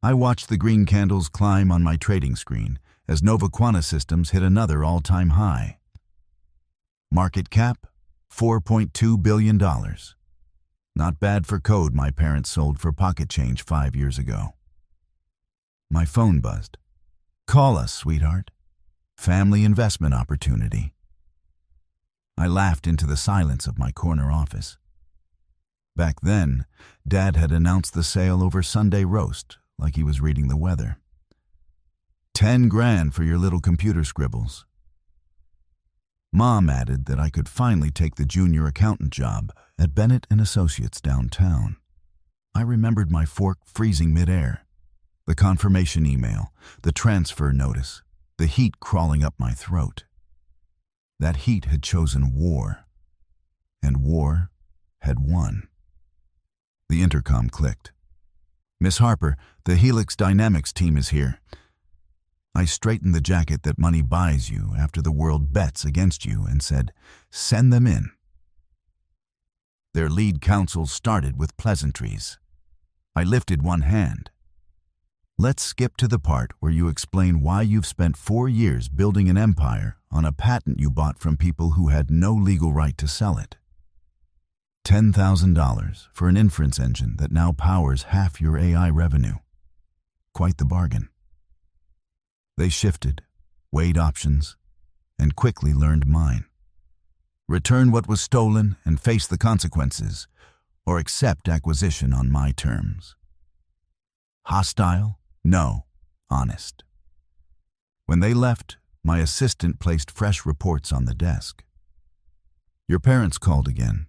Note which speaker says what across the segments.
Speaker 1: I watched the green candles climb on my trading screen as Nova Quanta Systems hit another all-time high. Market cap, $4.2 billion. Not bad for code my parents sold for pocket change 5 years ago. My phone buzzed. "Call us, sweetheart. Family investment opportunity." I laughed into the silence of my corner office. Back then, Dad had announced the sale over Sunday roast, like he was reading the weather. 10 grand for your little computer scribbles. Mom added that I could finally take the junior accountant job at Bennett & Associates downtown. I remembered my fork freezing midair, the confirmation email, the transfer notice, the heat crawling up my throat. That heat had chosen war, and war had won. The intercom clicked. "Miss Harper, the Helix Dynamics team is here." I straightened the jacket that money buys you after the world bets against you and said, "Send them in." Their lead counsel started with pleasantries. I lifted one hand. "Let's skip to the part where you explain why you've spent 4 years building an empire on a patent you bought from people who had no legal right to sell it. $10,000 for an inference engine that now powers half your AI revenue. Quite the bargain." They shifted, weighed options, and quickly learned mine. Return what was stolen and face the consequences, or accept acquisition on my terms. Hostile? No. Honest. When they left, my assistant placed fresh reports on the desk. "Your parents called again."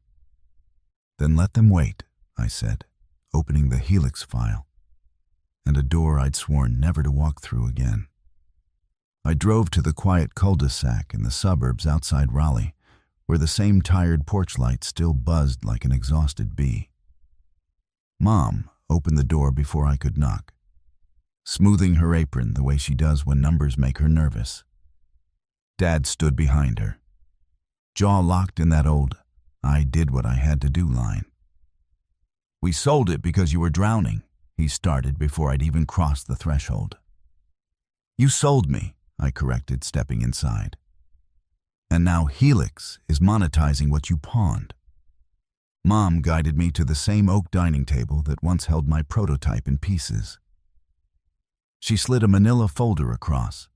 Speaker 1: "Then let them wait," I said, opening the Helix file, and a door I'd sworn never to walk through again. I drove to the quiet cul-de-sac in the suburbs outside Raleigh, where the same tired porch light still buzzed like an exhausted bee. Mom opened the door before I could knock, smoothing her apron the way she does when numbers make her nervous. Dad stood behind her, jaw locked in that old "I did what I had to do" line. "We sold it because you were drowning," he started before I'd even crossed the threshold. "You sold me," I corrected, stepping inside. "And now Helix is monetizing what you pawned." Mom guided me to the same oak dining table that once held my prototype in pieces. She slid a manila folder across.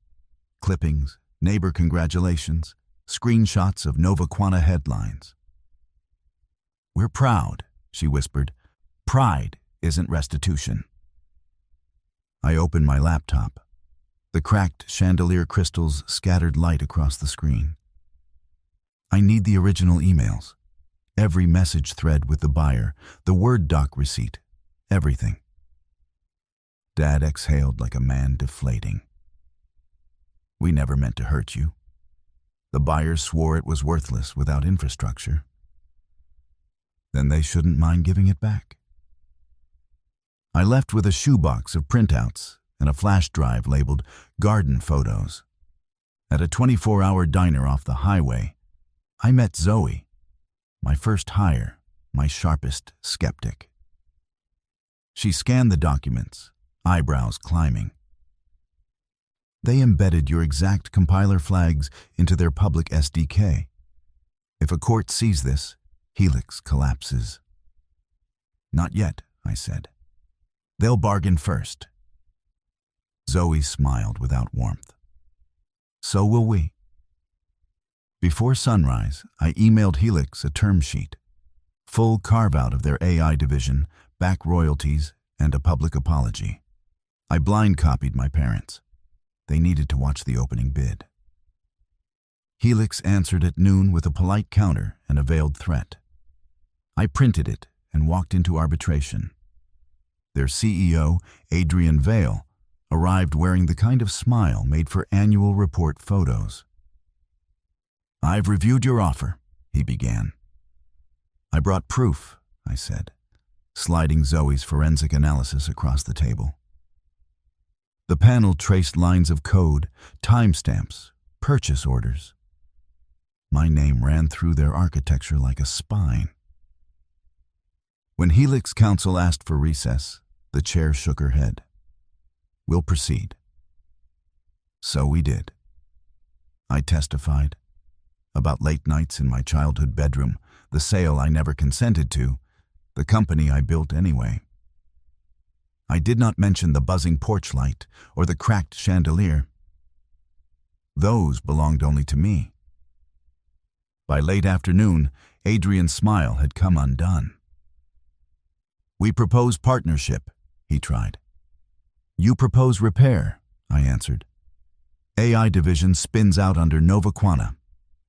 Speaker 1: Clippings, neighbor congratulations, screenshots of Nova Quanta headlines. "We're proud," she whispered. "Pride isn't restitution." I opened my laptop. The cracked chandelier crystals scattered light across the screen. "I need the original emails. Every message thread with the buyer, the Word doc receipt, everything." Dad exhaled like a man deflating. "We never meant to hurt you. The buyers swore it was worthless without infrastructure." "Then they shouldn't mind giving it back." I left with a shoebox of printouts and a flash drive labeled "Garden Photos." At a 24-hour diner off the highway, I met Zoe, my first hire, my sharpest skeptic. She scanned the documents, eyebrows climbing. "They embedded your exact compiler flags into their public SDK. If a court sees this, Helix collapses." "Not yet," I said. "They'll bargain first." Zoe smiled without warmth. "So will we." Before sunrise, I emailed Helix a term sheet, full carve-out of their AI division, back royalties, and a public apology. I blind copied my parents. They needed to watch the opening bid. Helix answered at noon with a polite counter and a veiled threat. I printed it and walked into arbitration. Their CEO, Adrian Vale, arrived wearing the kind of smile made for annual report photos. "I've reviewed your offer," he began. "I brought proof," I said, sliding Zoe's forensic analysis across the table. The panel traced lines of code, timestamps, purchase orders. My name ran through their architecture like a spine. When Helix counsel asked for recess, the chair shook her head. We'll proceed. So we did. I testified about late nights in my childhood bedroom, the sale I never consented to, the company I built anyway. I did not mention the buzzing porch light or the cracked chandelier. Those belonged only to me. By late afternoon, Adrian's smile had come undone. "We propose partnership," he tried. "You propose repair," I answered. "AI division spins out under Nova Quana.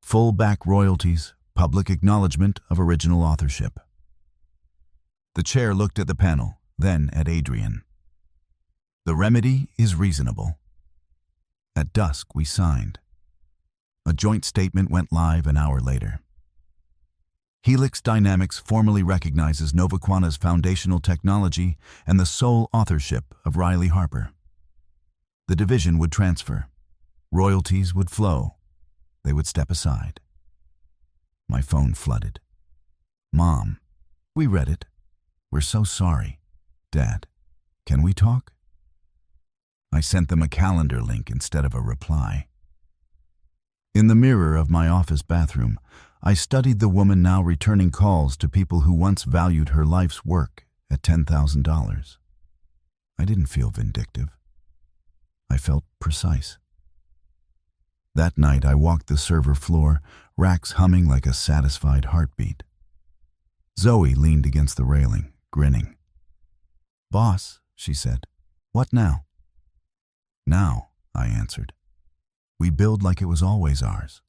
Speaker 1: Full back royalties, public acknowledgement of original authorship." The chair looked at the panel, then at Adrian. "The remedy is reasonable." At dusk, we signed. A joint statement went live an hour later. Helix Dynamics formally recognizes Nova Quana's foundational technology and the sole authorship of Riley Harper. The division would transfer. Royalties would flow. They would step aside. My phone flooded. "Mom, we read it. We're so sorry. Dad, can we talk?" I sent them a calendar link instead of a reply. In the mirror of my office bathroom, I studied the woman now returning calls to people who once valued her life's work at $10,000. I didn't feel vindictive. I felt precise. That night I walked the server floor, racks humming like a satisfied heartbeat. Zoe leaned against the railing, grinning. "Boss," she said, "what now?" "Now," I answered. "We build like it was always ours."